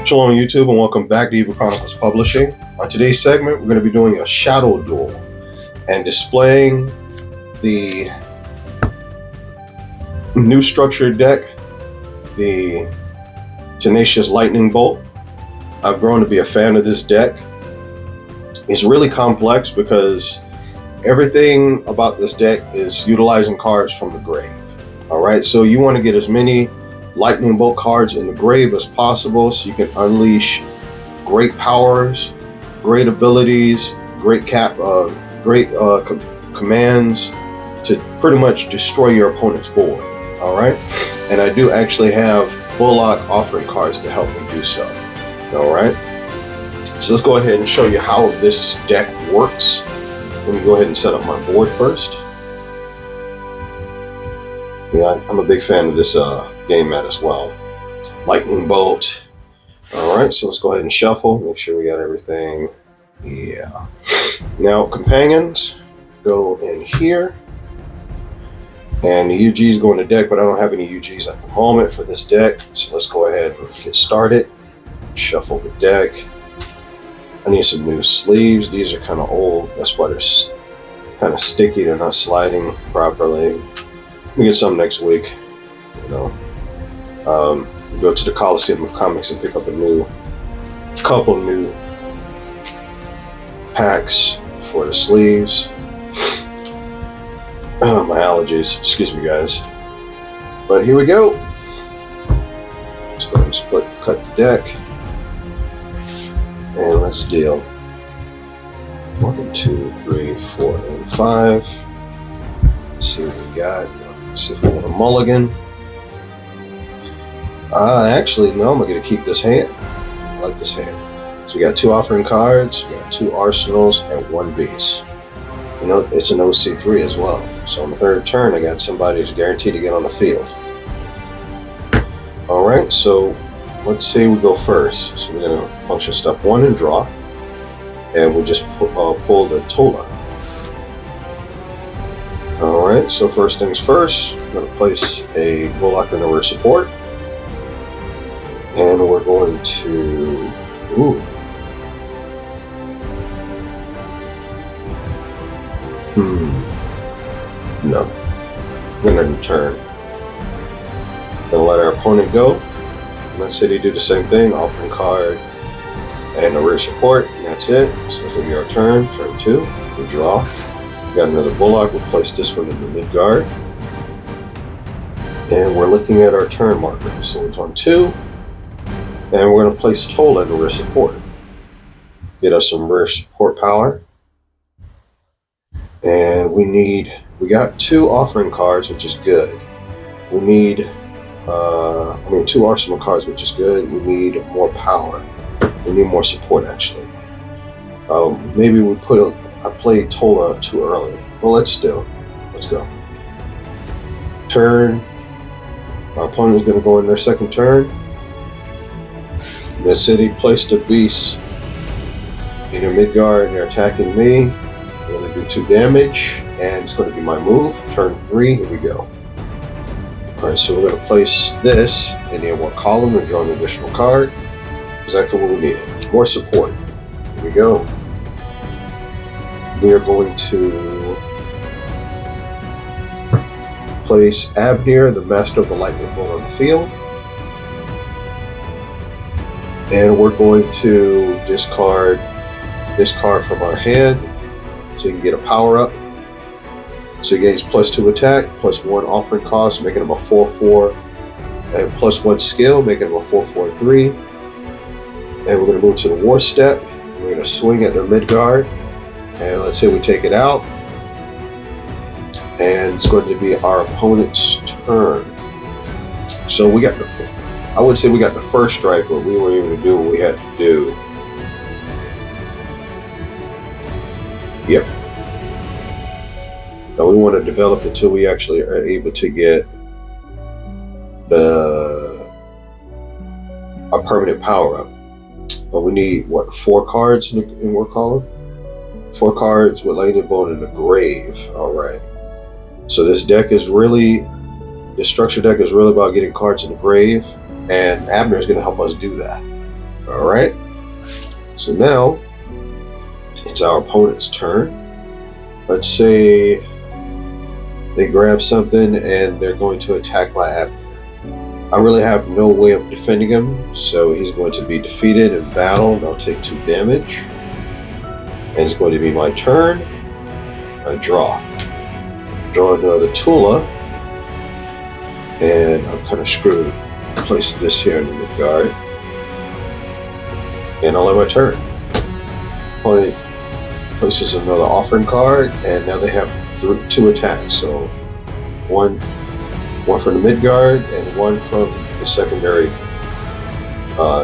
Shalom YouTube and welcome back to Evil Chronicles Publishing. On today's segment, we're going to be doing a shadow duel and displaying the new structured deck, the Tenacious Lightningbolt. I've grown to be a fan of this deck. It's really complex because everything about this deck is utilizing cards from the grave. Alright, so you want to get as many Lightningbolt cards in the grave as possible so you can unleash great powers, great abilities, great commands to pretty much destroy your opponent's board. Alright, and I do actually have Bullock offering cards to help me do so. Alright, so let's go ahead and show you how this deck works. Let me go ahead and set up my board first. Yeah, I'm a big fan of this game mat as well. Lightningbolt. Alright, so let's go ahead and shuffle. Make sure we got everything. Yeah. Now, companions go in here. And the UGs go in the deck, but I don't have any UGs at the moment for this deck. So let's go ahead and get started. Shuffle the deck. I need some new sleeves. These are kind of old. That's why they're kind of sticky. They're not sliding properly. We get some next week, go to the Coliseum of Comics and pick up a couple new packs for the sleeves. Oh, my allergies, excuse me guys. But here we go. Let's go ahead and cut the deck. And let's deal 1, 2, 3, 4, and 5. Let's see what we got. See if we want a mulligan. Actually, no, I'm going to keep this hand. I like this hand. So we got 2 offering cards, we got 2 arsenals, and 1 beast. You know, it's an OC3 as well. So on the 3rd turn, I got somebody who's guaranteed to get on the field. Alright, so let's say we go first. So we're going to function step 1 and draw. And we'll just pull the Tola. Alright, so first things first, I'm going to place a Bullock and a support. And we're going to... No. We're going to turn. Going to let our opponent go. Let's say they do the same thing, offering card and a rear support, and that's it. So this will be our turn. Turn 2. We draw. We got another Bullock. We'll place this one in the mid guard. And we're looking at our turn marker. So it's on 2. And we're going to place Tola in the rear support. Get us some rear support power. And we got 2 offering cards, which is good. We need, 2 arsenal cards, which is good. We need more power. We need more support, actually. Maybe we I played Tola too early. Well, let's go. Turn. Our opponent is going to go in their 2nd turn. The city placed a beast in their mid guard and they're attacking me. I'm going to do 2 damage and it's going to be my move. Turn 3, here we go. Alright, so we're going to place this in the one column and draw an additional card. Exactly what we needed. More support. Here we go. We are going to place Abnir, the master of the Lightningbolt, on the field. And we're going to discard this card from our hand so you can get a power up. So he gains +2 attack, +1 offering cost, making him a 4/4, and +1 skill, making him a 4/4/3. And we're going to move to the war step. We're going to swing at their mid guard. And let's say we take it out. And it's going to be our opponent's turn. So we got I would say we got the first strike, but we were able to do what we had to do. Yep. Now we want to develop until we actually are able to get a permanent power up. But we need, 4 cards in war column? 4 cards with Lightningbolt in the grave. Alright. So this structure deck is really about getting cards in the grave. And Abner is going to help us do that. All right. So now it's our opponent's turn. Let's say they grab something and they're going to attack my adversary. I really have no way of defending him, so he's going to be defeated in battle, and I'll take 2 damage. And it's going to be my turn. I draw. Draw another Tula, and I'm kind of screwed. Place this here in the mid-guard, and I'll have my turn. Opponent places another offering card, and now they have 2 attacks. So one from the mid-guard and one from the secondary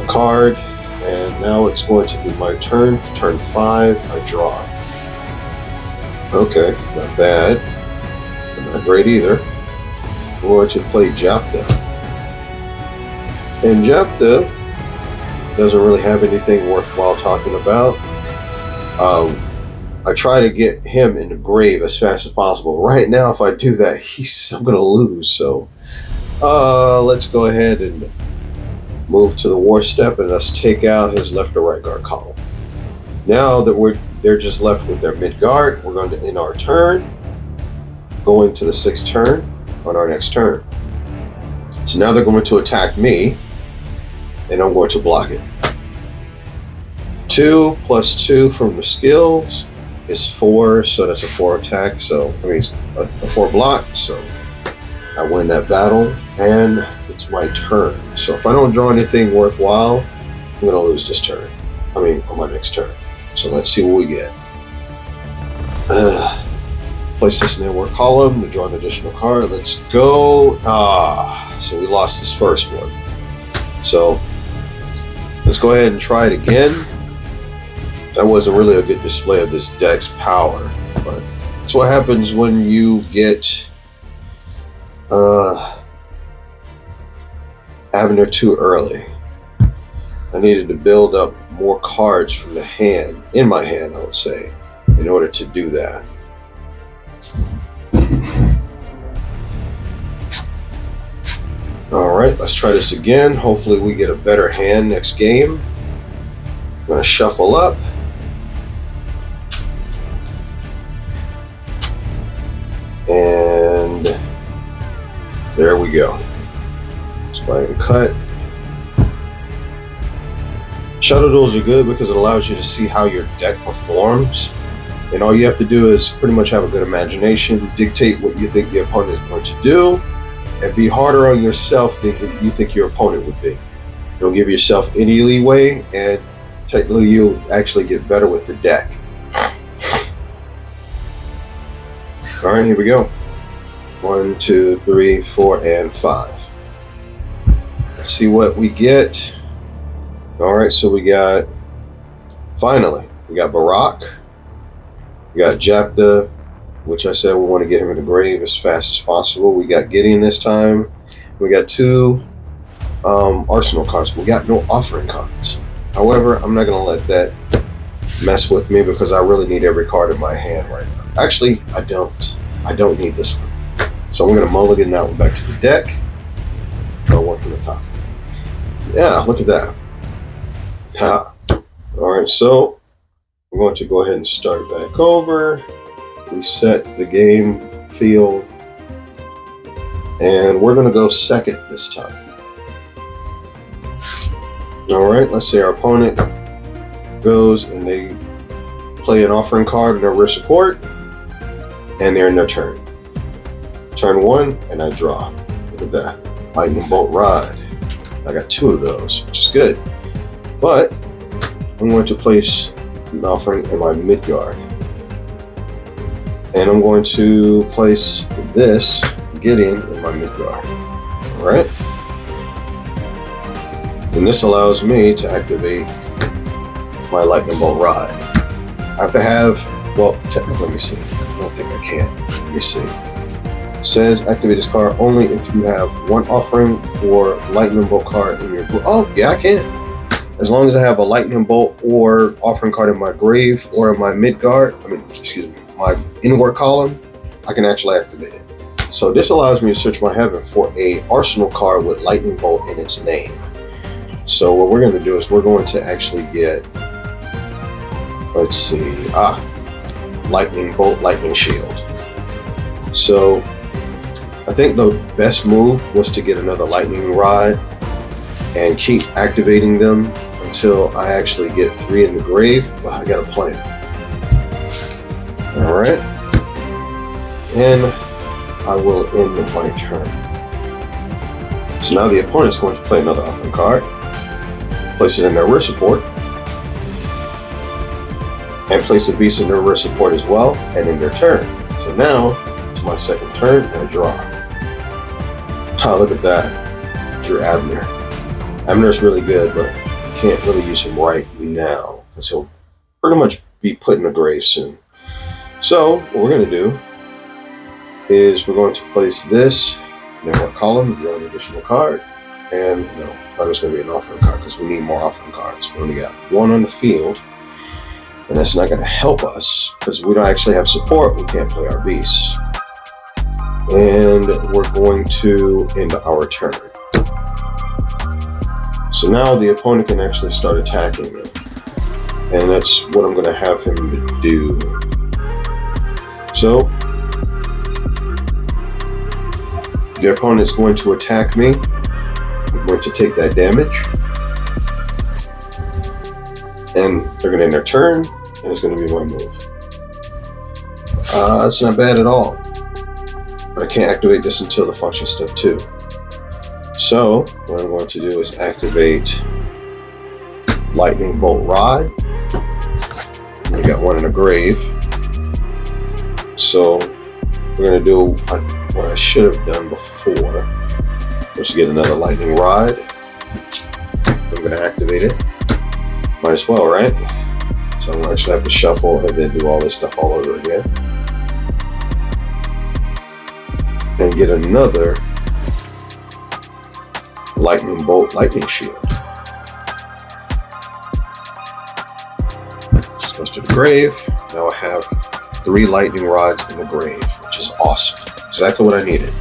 card. And now it's going to be my turn. Turn 5, I draw. Okay, not bad. Not great either. I'm going to play Japta. And Japta doesn't really have anything worthwhile talking about. I try to get him in the grave as fast as possible. Right now, if I do that, I'm going to lose. So let's go ahead and move to the war step, and let's take out his left or right guard column. Now that they're just left with their mid guard, we're going to end our turn, going to the 6th turn on our next turn. So now they're going to attack me, and I'm going to block it. 2 plus 2 from the skills is 4, so that's a 4 attack. So I mean, it's a 4 block. So I win that battle, and it's my turn. So if I don't draw anything worthwhile, I'm going to lose this turn. I mean, on my next turn. So let's see what we get. Place this in the war column to draw an additional card. Let's go. So we lost this first one. So let's go ahead and try it again. That wasn't really a good display of this deck's power, but that's what happens when you get Abner too early. I needed to build up more cards from the hand, in my hand, I would say, in order to do that. Alright, let's try this again. Hopefully we get a better hand next game. I'm going to shuffle up. And there we go. Let's go ahead and cut. Shadow duels are good because it allows you to see how your deck performs. And all you have to do is pretty much have a good imagination, dictate what you think the opponent is going to do, and be harder on yourself than you think your opponent would be. Don't give yourself any leeway, and technically you'll actually get better with the deck. Alright, here we go. 1, 2, 3, 4, and 5. Let's see what we get. Alright, so we got, finally, we got Barak. We got Japta, which I said we want to get him in the grave as fast as possible. We got Gideon this time. We got 2 arsenal cards. We got no offering cards. However, I'm not going to let that mess with me because I really need every card in my hand right now. Actually, I don't. I don't need this one. So I'm going to mulligan that one back to the deck. Draw one from the top. Yeah, look at that. Alright, so I'm going to go ahead and start back over. Reset the game field. And we're going to go second this time. Alright, let's say our opponent goes and they play an offering card in their rear support. And they're in their turn. Turn 1, and I draw. Look at that. Lightningbolt rod. I got 2 of those, which is good. But I'm going to place an offering in my mid-guard. And I'm going to place this Gideon in my mid-guard. Alright? And this allows me to activate my Lightningbolt rod. I have to have, well, technically, let me see. I don't think I can. Let me see. It says activate this card only if you have 1 offering or Lightningbolt card in your group. Oh, yeah, I can. As long as I have a Lightningbolt or offering card in my grave or in my mid-guard, my inward column, I can actually activate it. So this allows me to search my heaven for a arsenal card with Lightningbolt in its name. So what we're going to do is we're going to actually get, let's see, Lightningbolt, Lightning Shield. So I think the best move was to get another Lightning Rod and keep activating them until I actually get 3 in the grave, but I got a plan. Alright. And I will end my turn. So now the opponent's going to play another offering card, place it in their rear support, and place a beast in their rear support as well, and in their turn. So now, it's my second turn, and I draw. Oh, look at that. Drew Abner. Abner's really good, but I can't really use him right now, because he'll pretty much be put in the grave soon. So, what we're going to do is we're going to place this in our column, draw an additional card, and no, I thought it was going to be an offering card, because we need more offering cards. We only got 1 on the field, and that's not going to help us, because we don't actually have support, we can't play our beasts. And we're going to end our turn. So now the opponent can actually start attacking them. And that's what I'm going to have him to do. So, the opponent is going to attack me. I'm going to take that damage. And they're going to end their turn, and it's going to be my move. That's not bad at all. But I can't activate this until the function step 2. So, what I'm going to do is activate Lightningbolt Rod. And I got 1 in a grave. So, we're going to do what I should have done before, was to get another Lightning Rod. I'm going to activate it. Might as well, right? So I'm going to actually have to shuffle and then do all this stuff all over again. And get another Lightningbolt, Lightning Shield. This goes to the grave. Now I have 3 lightning rods in the grave, which is awesome. Exactly what I needed.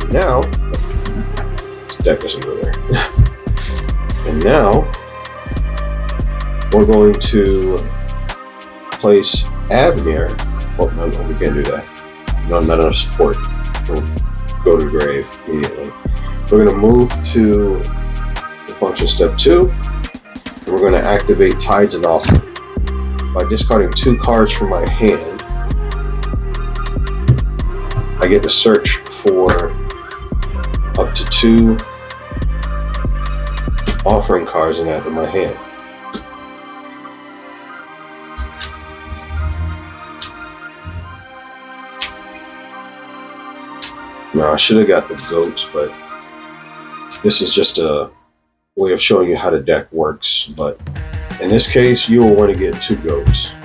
And now, this deck doesn't go there. And now, we're going to place Abner. Oh, no, we can't do that. No, not enough support. We'll go to the grave immediately. We're going to move to the function step 2. And we're going to activate Tides and Offering. By discarding 2 cards from my hand, I get to search for up to 2 offering cards and add to my hand. Now, I should have got the goats, but this is just a way of showing you how the deck works. But in this case, you will want to get 2 goats.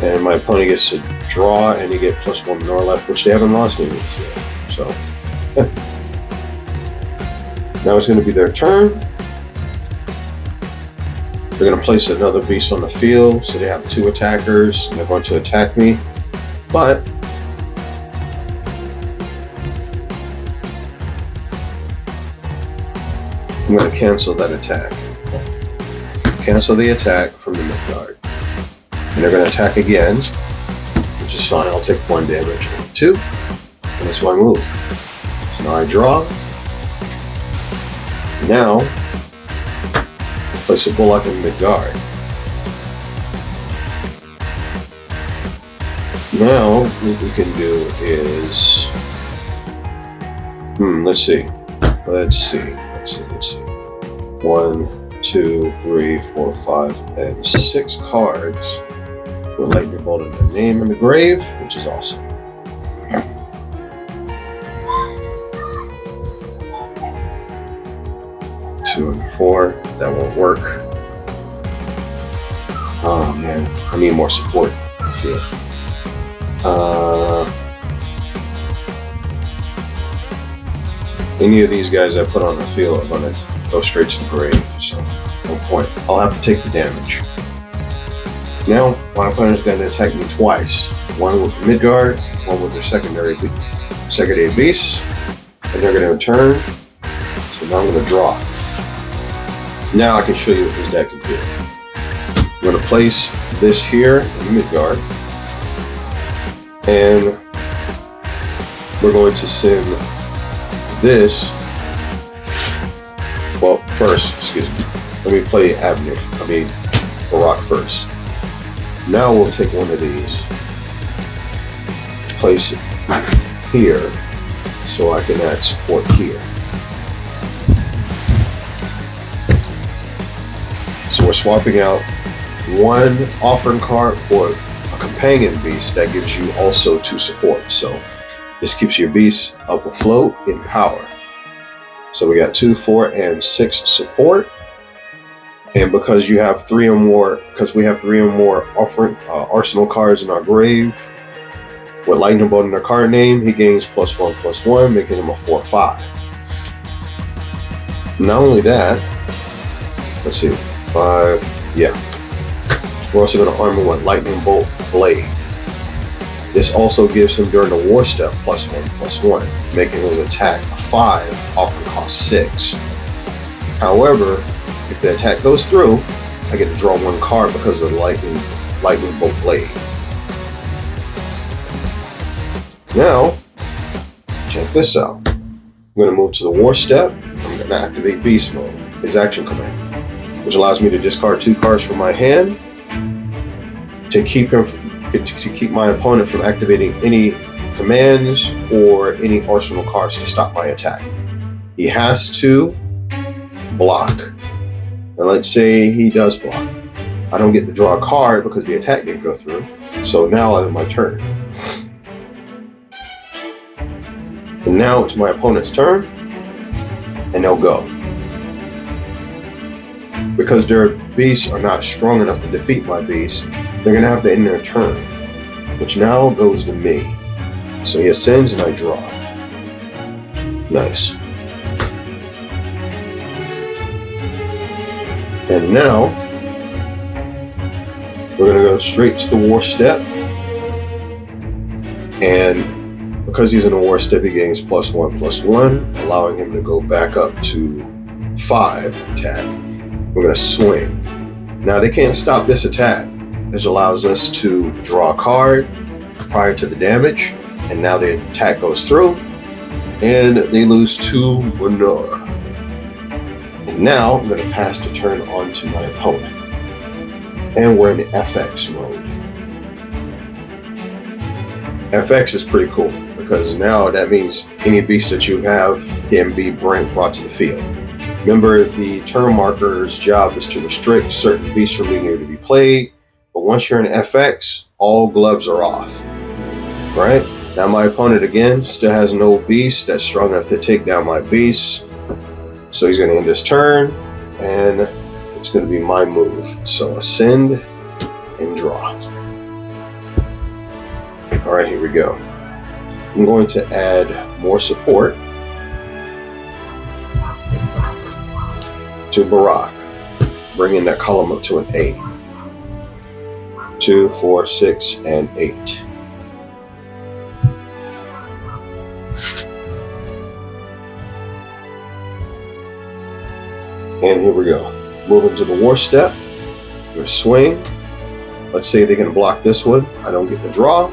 And my opponent gets to draw, and you get +1 manure left, which they haven't lost any yet. So, now it's going to be their turn. They're going to place another beast on the field, so they have 2 attackers, and they're going to attack me. But I'm going to cancel that attack. Cancel the attack from the midgard. And they're going to attack again, which is fine. I'll take 1 damage. 2. And that's my move. So now I draw. Now, place a bullock in midgard. Now, what we can do is... let's see. 1, 2, 3, 4, 5, and 6 cards with Lightningbolt in their name in the grave, which is awesome. Two and 4, that won't work. Oh man, I need more support, I feel. Any of these guys I put on the field are going to go straight to the grave, so no point. I'll have to take the damage. Now, my opponent's going to attack me twice. one with Midgard, one with their secondary beast, and they're going to return. So now I'm going to draw. Now I can show you what this deck can do. I'm going to place this here in Midgard, and we're going to send this. Well, first, excuse me. Let me play Barak first. Now we'll take one of these, place it here, so I can add support here. So we're swapping out one offering card for a companion beast that gives you also 2 support. So this keeps your beast up afloat in power. So we got 2, 4, and 6 support. And because you have 3 or more, because we have 3 or more arsenal cards in our grave, with Lightningbolt in their card name, he gains +1/+1, making him a 4/5. Not only that, let's see, 5, yeah. We're also going to arm him with Lightningbolt Blade. This also gives him during the war step +1/+1, making his attack 5, offering cost 6. However, if the attack goes through, I get to draw 1 card because of the Lightningbolt Blade. Now, check this out. I'm going to move to the war step. I'm going to activate beast mode, his action command, which allows me to discard 2 cards from my hand to keep my opponent from activating any commands or any arsenal cards to stop my attack. He has to block. And let's say he does block. I don't get to draw a card because the attack didn't go through. So now I have my turn. And now it's my opponent's turn, and they'll go. Because their beasts are not strong enough to defeat my beast, they're going to have to end their turn, which now goes to me. So he ascends and I draw. Nice. And now, we're going to go straight to the war step. And because he's in a war step, he gains +1/+1, allowing him to go back up to 5 attack. We're going to swing. Now, they can't stop this attack. This allows us to draw a card prior to the damage. And now the attack goes through. And they lose 2 Winora. And now I'm going to pass the turn on to my opponent. And we're in FX mode. FX is pretty cool because now that means any beast that you have can be brought to the field. Remember, the turn marker's job is to restrict certain beasts from being able to be played. But once you're in FX, all gloves are off. Right? Now my opponent again still has no beast that's strong enough to take down my beast. So he's going to end his turn, and it's going to be my move. So ascend and draw. All right, here we go. I'm going to add more support to Barak, bringing that column up to an 8. 2, 4, 6, and 8. And here we go. Moving to the war step. We're going to swing. Let's say they're going to block this one. I don't get the draw.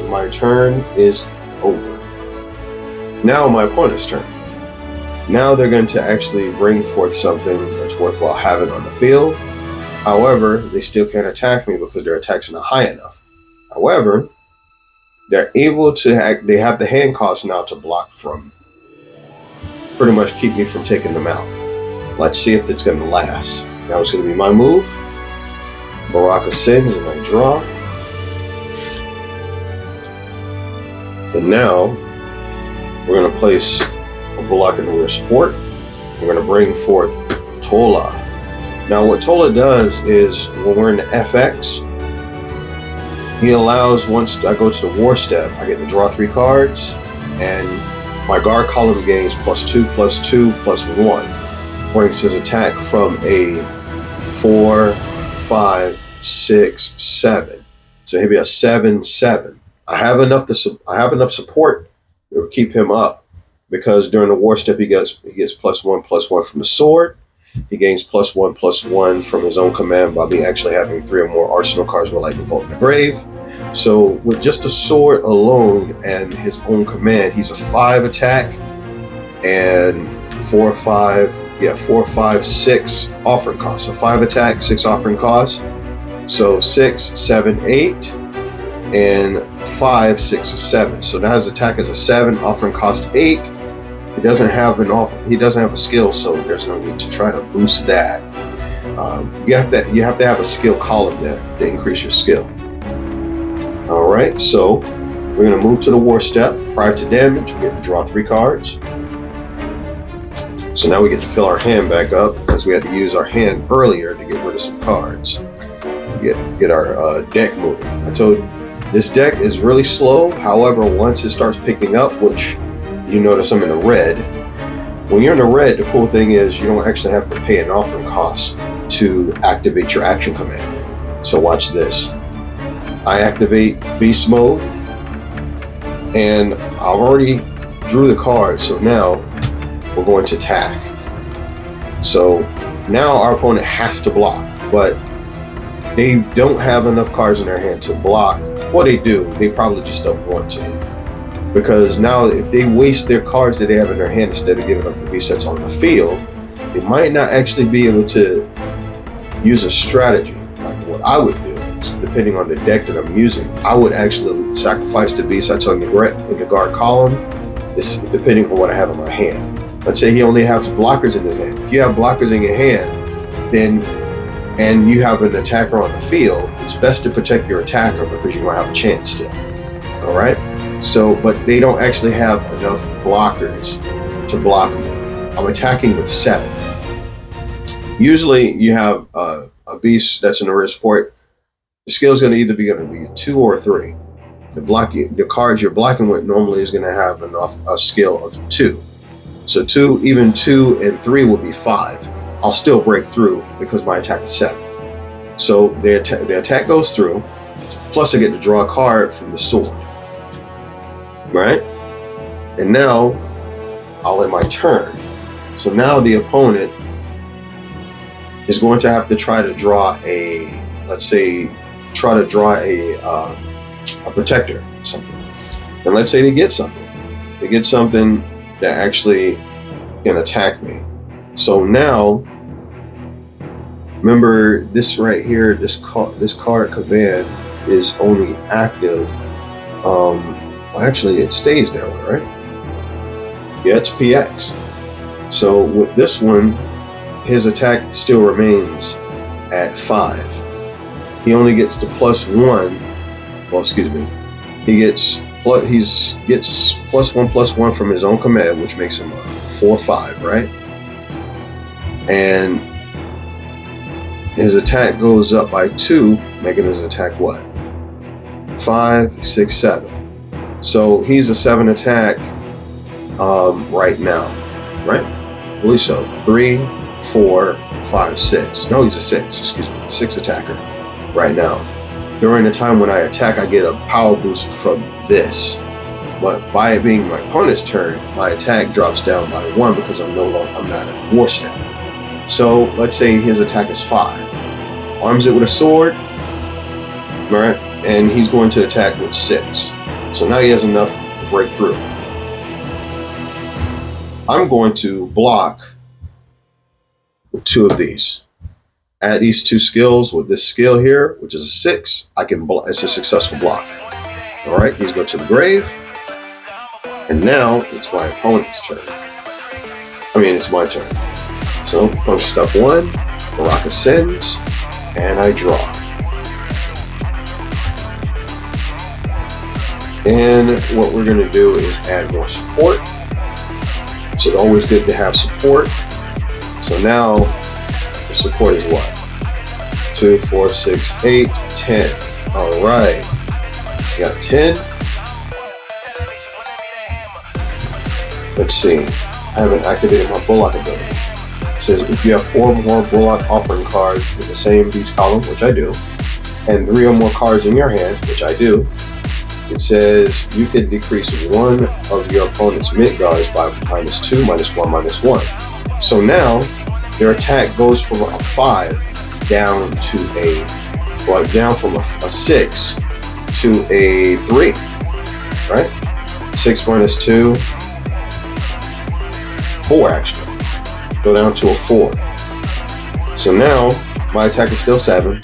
My turn is over. Now my opponent's turn. Now they're going to actually bring forth something that's worthwhile having on the field. However, they still can't attack me because their attacks are not high enough. However, they're able to they have the hand cost now to block from. Pretty much keep me from taking them out. Let's see if it's going to last. Now it's going to be my move. Barak ascends and I draw. And now we're going to place a block in the rear support. We're going to bring forth Tola. Now what Tola does is when we're in the FX, he allows, once I go to the war step, I get to draw 3 cards, and my guard column gains +2/+2/+1. Brings his attack from a 4, 5, 6, 7. So he'll be a 7/7. I have enough support to keep him up, because during the war step he gets +1/+1 from the sword. He gains +1/+1 from his own command by me actually having 3 or more arsenal cards with Lightningbolt in the grave. So with just the sword alone and his own command, he's a 5 attack and 4, 5, 6 offering cost. So 5 attack, 6 offering cost. So 6, 7, 8, and 5, 6, 7. So now his attack is a 7, offering cost 8. He doesn't have a skill, so there's no need to try to boost that. You have to have a skill column there to increase your skill. All right, so we're going to move to the war step. Prior to damage, we have to draw 3 cards. So now we get to fill our hand back up, because we had to use our hand earlier to get rid of some cards. Get our deck moving. I told you this deck is really slow. However, once it starts picking up, which you notice I'm in the red. When you're in the red, the cool thing is you don't actually have to pay an offering cost to activate your action command. So watch this. I activate beast mode, and I've already drew the card, so now we're going to attack. So now our opponent has to block, but they don't have enough cards in their hand to block. Well, they do, they probably just don't want to. Because now if they waste their cards that they have in their hand instead of giving up the beast that's on the field, they might not actually be able to use a strategy. Like what I would do, depending on the deck that I'm using, I would actually sacrifice the beast that's in the guard column, depending on what I have in my hand. Let's say he only has blockers in his hand. If you have blockers in your hand, and you have an attacker on the field, it's best to protect your attacker, because you won't have a chance still. All right? So, but they don't actually have enough blockers to block me. I'm attacking with 7. Usually you have a beast that's in a red support. The skill is going to be a 2 or a 3. The cards you're blocking with normally is going to have a skill of 2. So even 2 and 3 would be 5. I'll still break through because my attack is 7. So the attack goes through, plus I get to draw a card from the sword. Right? And now I'll end my turn. So now the opponent is going to have to try to draw a protector, something. And let's say they get something. They get something that actually can attack me. So now, remember this right here, this card command is only active. Well, actually, it stays that way, right? Yeah, it's PX. So with this one, his attack still remains at 5. He only gets to +1. Well, excuse me. He gets +1/+1 from his own command, which makes him a 4/5, right? And his attack goes up by 2, making his attack what? 5, 6, 7. So he's a 7 attack right now, right? I believe so. 3, 4, 5, 6. No, he's a 6. Excuse me, 6 attacker right now. During the time when I attack, I get a power boost from this. But by it being my opponent's turn, my attack drops down by 1 because I'm not in a war step. So let's say his attack is 5. Arms it with a sword, right? And he's going to attack with 6. So now he has enough to break through. I'm going to block with 2 of these. Add these 2 skills with this skill here, which is a 6. It's a successful block. All right, these go to the grave. And now it's my opponent's turn. It's my turn. So from step 1, Barak ascends, and I draw. And what we're going to do is add more support. So it's always good to have support. So now the support is what? 2, 4, 6, 8, 10. All right. Got 10. Let's see. I haven't activated my Bullock ability. It says if you have 4 more Bullock offering cards in the same beast column, which I do, and 3 or more cards in your hand, which I do, it says you can decrease one of your opponent's Midgards by -2, -1, -1. So now their attack goes from a 5 down to down from a 6 to a 3, right? 6 -2, 4 actually. Go down to a 4. So now my attack is still 7.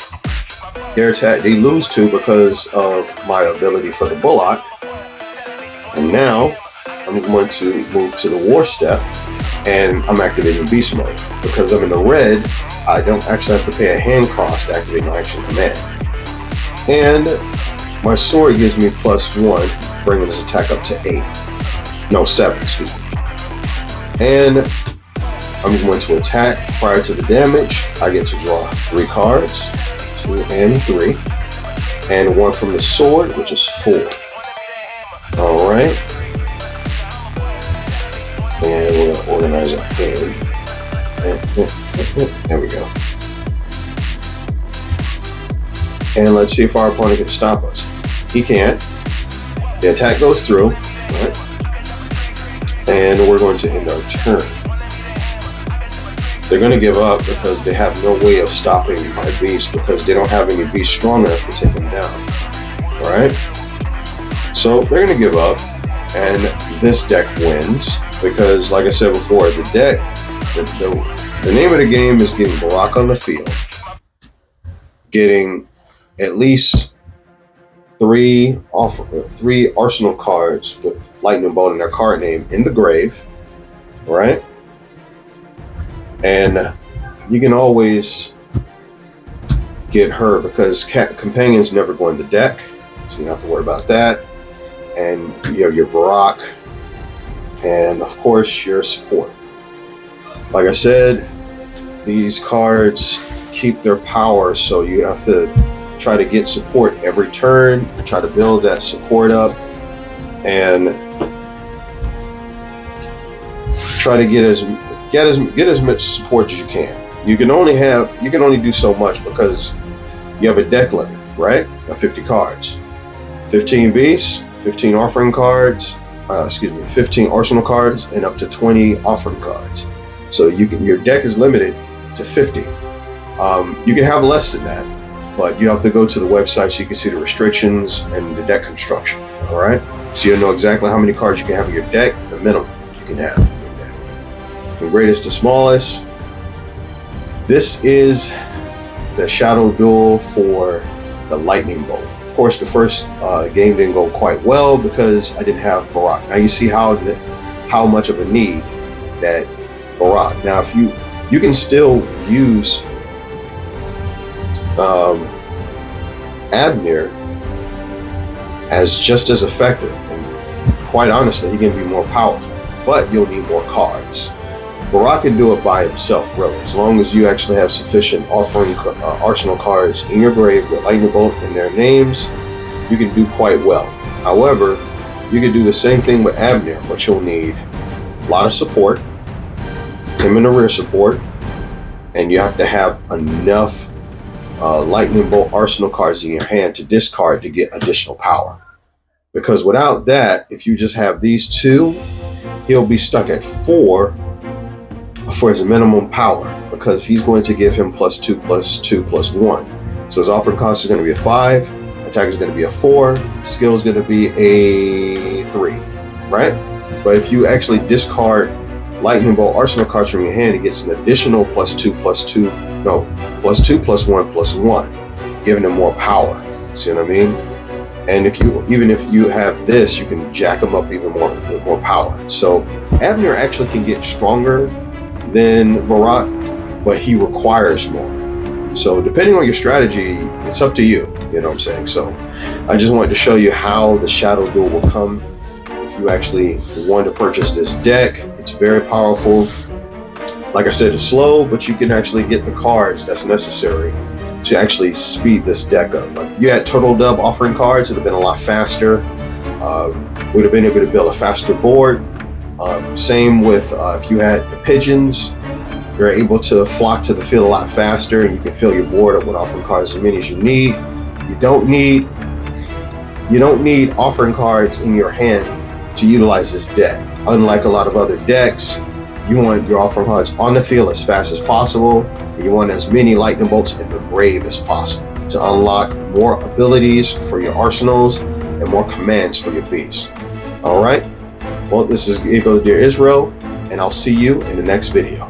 Their attack, they lose 2 because of my ability for the Bullock. And now I'm going to move to the War Step, and I'm activating Beast Mode. Because I'm in the red, I don't actually have to pay a hand cost to activate my action command. And my sword gives me +1, bringing this attack up to 8. No, 7, excuse me. And I'm going to attack. Prior to the damage, I get to draw 3 cards, 2 and 3, and 1 from the sword, which is 4. All right. And we're going to organize our hand. There we go. And let's see if our opponent can stop us. He can't. The attack goes through. Right? And we're going to end our turn. They're going to give up because they have no way of stopping my beast, because they don't have any beast strong enough to take him down. All right? So they're going to give up, and this deck wins because, like I said before, the deck, the name of the game is getting Barak on the field, getting at least 3 arsenal cards with Lightningbolt in their card name in the grave, right? And you can always get her because companions never go in the deck, so you don't have to worry about that. And you have your Barak, and of course your support. Like I said, these cards keep their power, so you have to try to get support every turn, try to build that support up, and try to get as much support as you can. You can only do so much because you have a deck limit, right? Of 50 cards. 15 beasts, 15 offering cards, 15 arsenal cards, and up to 20 offering cards. So your deck is limited to 50. You can have less than that, but you have to go to the website so you can see the restrictions and the deck construction. All right, so you'll know exactly how many cards you can have in your deck, the minimum you can have in your deck, from greatest to smallest. This is the Shadow Duel for the Lightningbolt. Of course, the first game didn't go quite well because I didn't have Barak. Now you see how much of a need that Barak. Now, if you can still use Abner as just as effective, and quite honestly, he can be more powerful, but you'll need more cards. Barak can do it by himself, really, as long as you actually have sufficient arsenal cards in your grave with Lightningbolt in their names. You can do quite well. However, you can do the same thing with Abner, but you'll need a lot of support, him in the rear support, and you have to have enough Lightningbolt arsenal cards in your hand to discard to get additional power. Because without that, if you just have these two, he'll be stuck at 4 for his minimum power, because he's going to give him +2, +2, +1. So his offering cost is going to be a 5, attack is going to be a 4, skill is going to be a 3, right? But if you actually discard Lightningbolt arsenal cards from your hand, you get some additional +2, +2, +2, +1, +1, giving him more power. See what I mean? And even if you have this, you can jack him up even more with more power. So Abner actually can get stronger than Barak, but he requires more. So depending on your strategy, it's up to you. You know what I'm saying? So I just wanted to show you how the Shadow Duel will come if you actually want to purchase this deck. It's very powerful. Like I said, it's slow, but you can actually get the cards that's necessary to actually speed this deck up. Like if you had Turtle Dove offering cards, it would have been a lot faster. Would have been able to build a faster board. Same with if you had the pigeons, you're able to flock to the field a lot faster, and you can fill your board up with offering cards as many as you need. You don't need You don't need offering cards in your hand to utilize this deck. Unlike a lot of other decks, you want your offering cards on the field as fast as possible. And you want as many lightning bolts in the grave as possible to unlock more abilities for your arsenals and more commands for your beasts. All right. Well, this is Ego Dear Israel, and I'll see you in the next video.